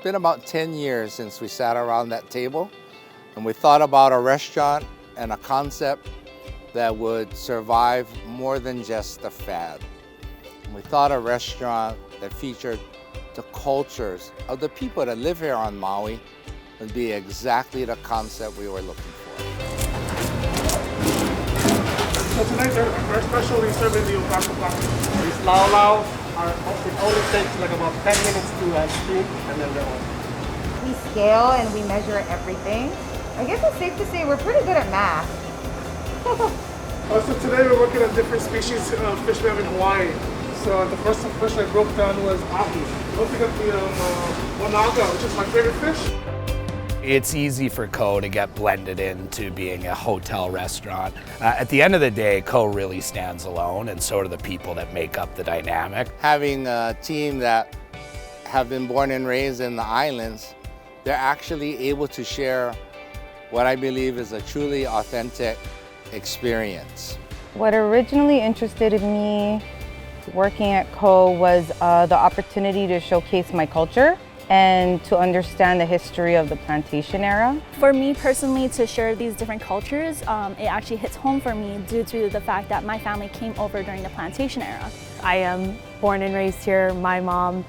been about 10 years since we sat around that table and we thought about a restaurant and a concept that would survive more than just a fad. And we thought a restaurant that featured the cultures of the people that live here on Maui would be exactly the concept we were looking for. So tonight we're specially serving the opaka. It's lau lau. It only takes like about 10 minutes to steam and then they're on. We scale and we measure everything. I guess it's safe to say we're pretty good at math. So today we're working on different species of fish we have in Hawaii. So the first fish I broke down was ahi. Don't forget the wanaga, which is my favorite fish. It's easy for Ko to get blended into being a hotel restaurant. At the end of the day, Ko really stands alone, and so do the people that make up the dynamic. Having a team that have been born and raised in the islands, they're actually able to share what I believe is a truly authentic experience. What originally interested me working at Ko was the opportunity to showcase my culture and to understand the history of the plantation era. For me personally, to share these different cultures, it actually hits home for me due to the fact that my family came over during the plantation era. I am born and raised here. My mom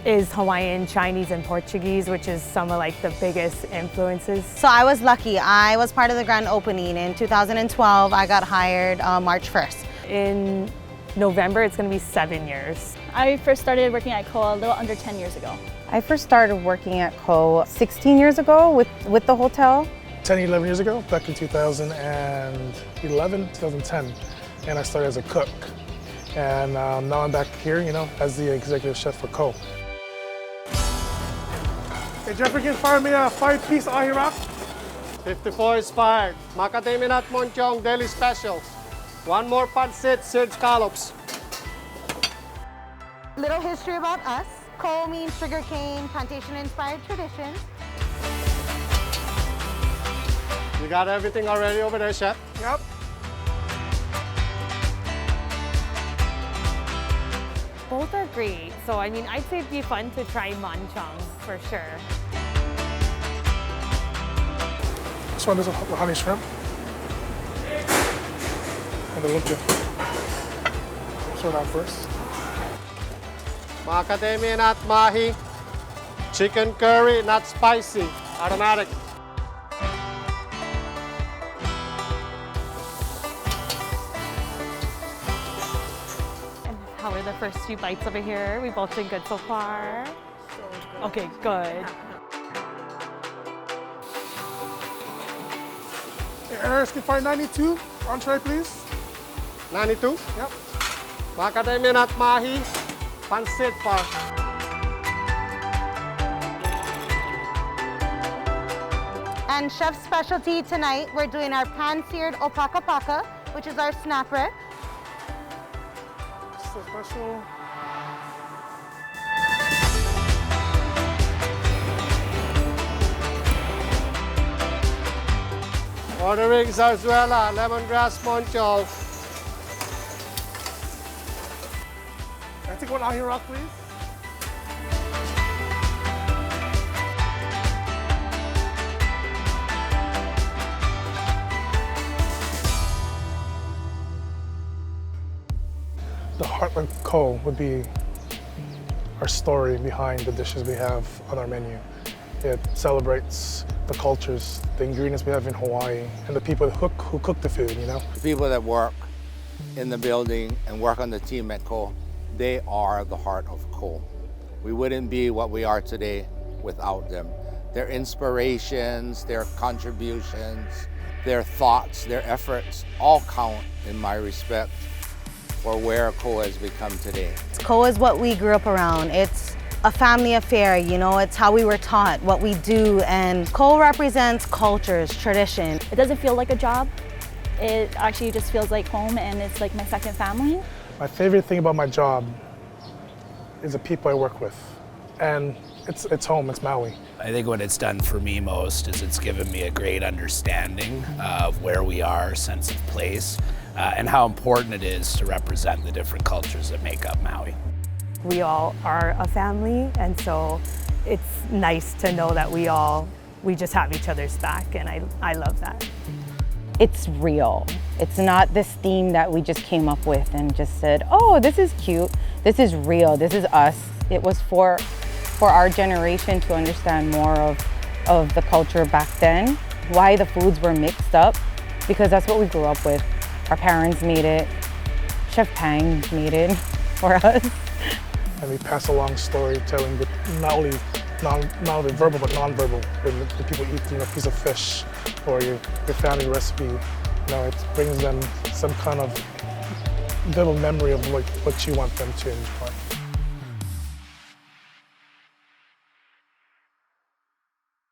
is Hawaiian, Chinese, and Portuguese, which is some of like the biggest influences. So I was lucky. I was part of the grand opening in 2012. I got hired March 1st. In November, it's going to be 7 years. I first started working at Ko a little under 10 years ago. I first started working at Ko 16 years ago with the hotel. 10, 11 years ago, back in 2011, 2010, and I started as a cook. And now I'm back here, as the executive chef for Ko. Hey Jeffrey, can you fire me a 5-piece ahi rock? 54 is fired. Macadamia nut monchong daily specials. One more pancit, seared scallops. Little history about us. Ko means sugarcane, plantation-inspired tradition. You got everything already over there, Chef? Yep. Both are great. So I mean, I'd say it'd be fun to try manchong for sure. This one is a honey shrimp. And the look good. Sort out first. Macadamia nut mahi. Chicken curry, not spicy. Aromatic. And how are the first few bites over here? We've both been good so far. Okay, good. Hey, Eris, can you find 92? Entree, please. 92? Yep. Macadamia nut mahi. Pancit par. And chef's specialty tonight, we're doing our pan-seared opaka, which is our snapper. So special. Ordering zarzuela, lemongrass monchong. Can I take one ahi rock, please? The heart of Ko would be our story behind the dishes we have on our menu. It celebrates the cultures, the ingredients we have in Hawaii, and the people who cook the food, The people that work in the building and work on the team at Ko, they are the heart of Ko. We wouldn't be what we are today without them. Their inspirations, their contributions, their thoughts, their efforts all count in my respect for where Ko has become today. Ko is what we grew up around. It's a family affair, it's how we were taught, what we do, and Ko represents cultures, tradition. It doesn't feel like a job. It actually just feels like home, and it's like my second family. My favorite thing about my job is the people I work with. And it's home, it's Maui. I think what it's done for me most is it's given me a great understanding of where we are, sense of place, and how important it is to represent the different cultures that make up Maui. We all are a family, and so it's nice to know that we just have each other's back, and I love that. It's real. It's not this theme that we just came up with and just said, oh, this is cute. This is real. This is us. It was for our generation to understand more of the culture back then, why the foods were mixed up, because that's what we grew up with. Our parents made it. Chef Pang made it for us. And we pass along storytelling with not only verbal but non-verbal. When people eat a piece of fish or your family recipe, it brings them some kind of little memory of what you want them to enjoy.